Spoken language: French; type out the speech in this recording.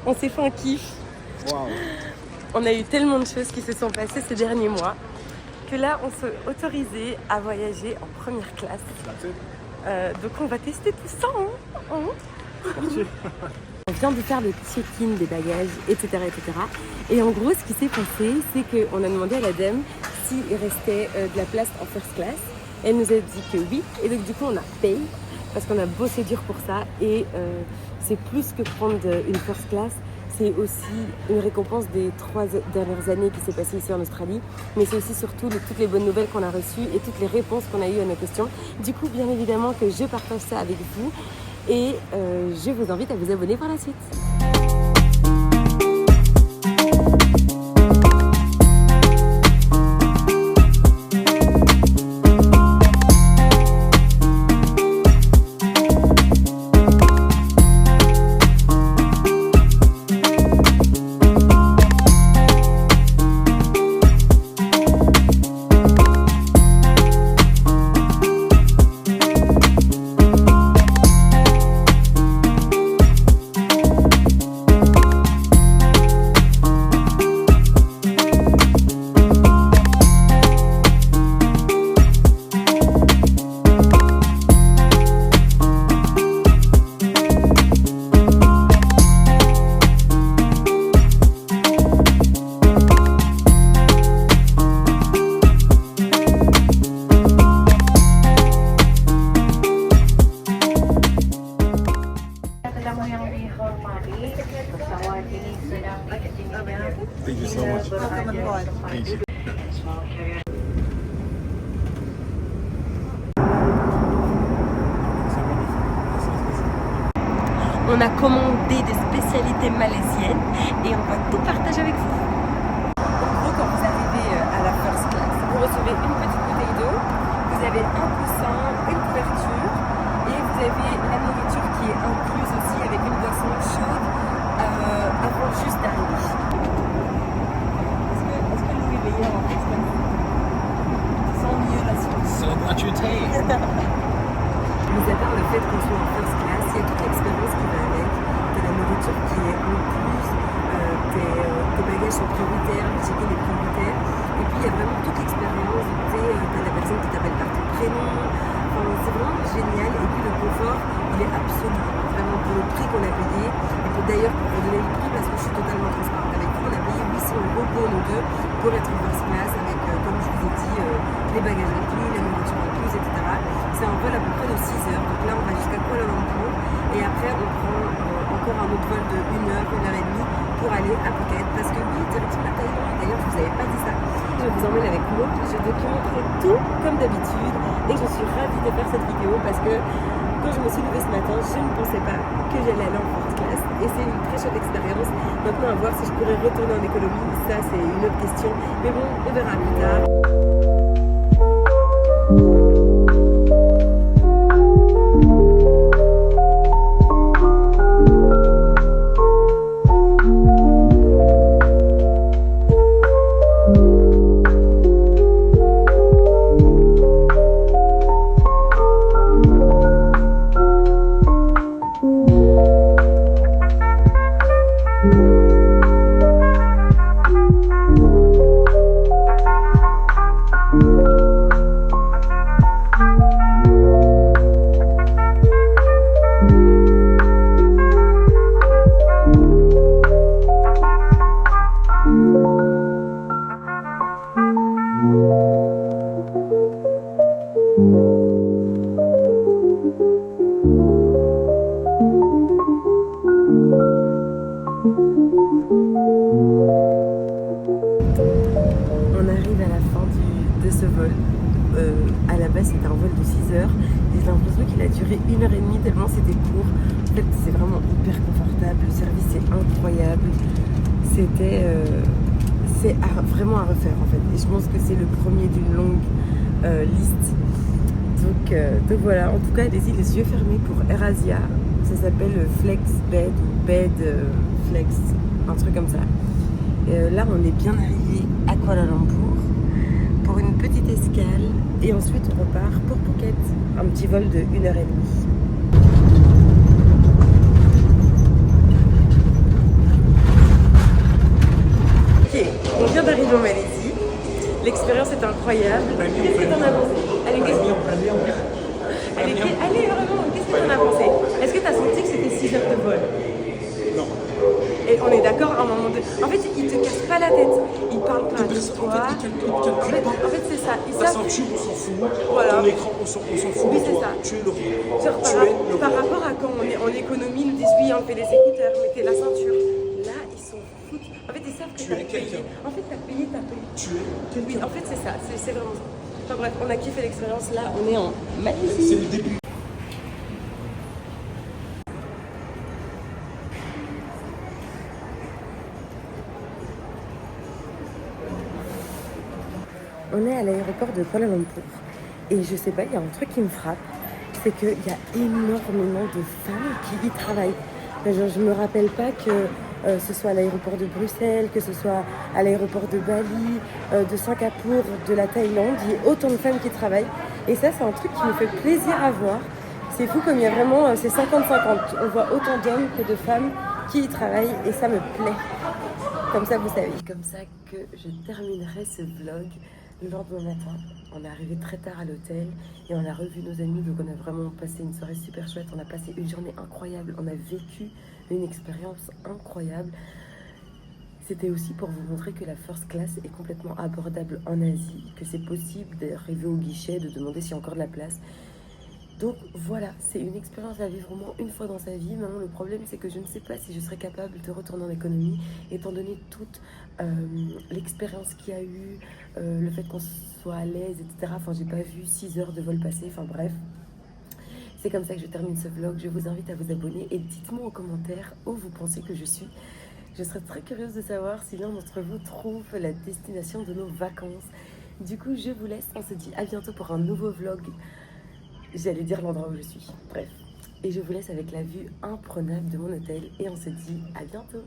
On s'est fait un kiff. Wow. On a eu tellement de choses qui se sont passées ces derniers mois que là, on s'est autorisé à voyager en première classe. Donc on va tester tout ça. On vient de faire le check-in des bagages, etc., etc. Et en gros, ce qui s'est passé, c'est qu'on a demandé à la dame s'il restait de la place en first class. Elle nous a dit que oui. Et donc du coup, on a payé parce qu'on a bossé dur pour ça. Et c'est plus que prendre une first class. C'est aussi une récompense des 3 dernières années qui s'est passée ici en Australie. Mais c'est aussi surtout toutes les bonnes nouvelles qu'on a reçues et toutes les réponses qu'on a eues à nos questions. Du coup, bien évidemment que je partage ça avec vous. Et je vous invite à vous abonner par la suite. Thank you so much. Peace. On a commandé des spécialités malaisiennes et on va tout partager avec vous. En gros, quand vous arrivez à la first class, vous recevez une petite bouteille d'eau, vous avez un coussin, une couverture et vous avez la nourriture qui est incluse aussi avec une boisson chaude avant juste d'arriver. Est-ce que Louis est meilleur en first class? Sans mieux la suite. So much you take. Mis à part le fait qu'on soit en first class, il y a toute l'expérience qui va avec, de la nourriture qui est incluse, tes bagages sont prioritaires, le check-in est prioritaire, et puis il y a vraiment toute l'expérience, tu as la personne qui t'appelle par ton prénom, enfin, c'est vraiment génial, et puis le confort, il est absolu, vraiment pour le prix qu'on a payé, et d'ailleurs pour vous donner le prix, parce que je suis totalement transparente avec vous, on a payé 800 € pour nous deux, pour être en first class, avec, comme je vous ai dit, les bagages inclus, la nourriture incluse, etc. C'est un vol à peu près de 6 heures, donc là on va jusqu'à Kuala Lumpur et après on prend encore un autre vol de 1 heure, 1 heure et demie pour aller à Phuket parce que oui, direction la Thaïlande, d'ailleurs je vous avais pas dit ça. Je vous emmène avec moi, je documenterai tout comme d'habitude et je suis ravie de faire cette vidéo parce que quand je me suis levée ce matin, je ne pensais pas que j'allais aller en first class et c'est une très chouette expérience. Maintenant à voir si je pourrais retourner en économie, ça c'est une autre question, mais bon, on verra plus tard. On arrive à la fin de ce vol. À la base c'était un vol de 6 heures et j'ai l'impression qu'il a duré 1 heure et demie tellement c'était court. En fait c'est vraiment hyper confortable, le service est incroyable. C'est vraiment à refaire en fait et je pense que c'est le premier d'une longue liste. Donc voilà, en tout cas allez-y les yeux fermés pour AirAsia. Ça s'appelle Flex Bed ou Bed Flex, un truc comme ça. Là on est bien arrivé à Kuala Lumpur pour une petite escale et ensuite on repart pour Phuket, un petit vol de 1 heure et demie. l'expérience était incroyable. Qu'est-ce que t'en as pensé? Allez, vraiment, qu'est-ce que t'en as pensé? Est-ce que t'as senti que c'était 6 heures de vol? Non. Et on est d'accord à un moment donné. En fait, ils te cassent pas la tête. Ils parlent pas de toi. En fait, c'est ça. Ils Ta savent. ceinture, on s'en fout. Voilà. Ton écran, on s'en fout. Oui, de c'est toi. ça. Tu es le roi. Genre, par rapport à quand on est en économie, ils nous disent oui, enlevez les écouteurs, mettez la ceinture. Là, ils s'en foutent. En fait, ils savent que Tu t'as es payé. quelqu'un. En fait, t'as payé. Tu es quelqu'un. Oui, en fait, c'est ça. C'est vraiment ça. Enfin bref, on a kiffé l'expérience. Là, on est en magnifique. C'est le début. On est à l'aéroport de Kuala Lumpur et je sais pas, il y a un truc qui me frappe, c'est qu'il y a énormément de femmes qui y travaillent. Genre, je me rappelle pas que ce soit à l'aéroport de Bruxelles, que ce soit à l'aéroport de Bali, de Singapour, de la Thaïlande, il y a autant de femmes qui travaillent. Et ça, c'est un truc qui me fait plaisir à voir. C'est fou comme il y a vraiment, c'est 50-50. On voit autant d'hommes que de femmes qui y travaillent et ça me plaît. Comme ça, vous savez. Comme ça que je terminerai ce vlog. Le lendemain matin, on est arrivé très tard à l'hôtel et on a revu nos amis, donc on a vraiment passé une soirée super chouette, on a passé une journée incroyable, on a vécu une expérience incroyable. C'était aussi pour vous montrer que la first class est complètement abordable en Asie, que c'est possible d'arriver au guichet, de demander s'il y a encore de la place. Donc voilà, c'est une expérience à vivre au moins une fois dans sa vie. Maintenant, le problème, c'est que je ne sais pas si je serais capable de retourner en économie, étant donné toute l'expérience qu'il y a eu, le fait qu'on soit à l'aise, etc. Enfin, j'ai pas vu 6 heures de vol passer, enfin bref. C'est comme ça que je termine ce vlog. Je vous invite à vous abonner et dites-moi en commentaire où vous pensez que je suis. Je serais très curieuse de savoir si l'un d'entre vous trouve la destination de nos vacances. Du coup, je vous laisse. On se dit à bientôt pour un nouveau vlog. J'allais dire l'endroit où je suis. Bref. Et je vous laisse avec la vue imprenable de mon hôtel. Et on se dit à bientôt.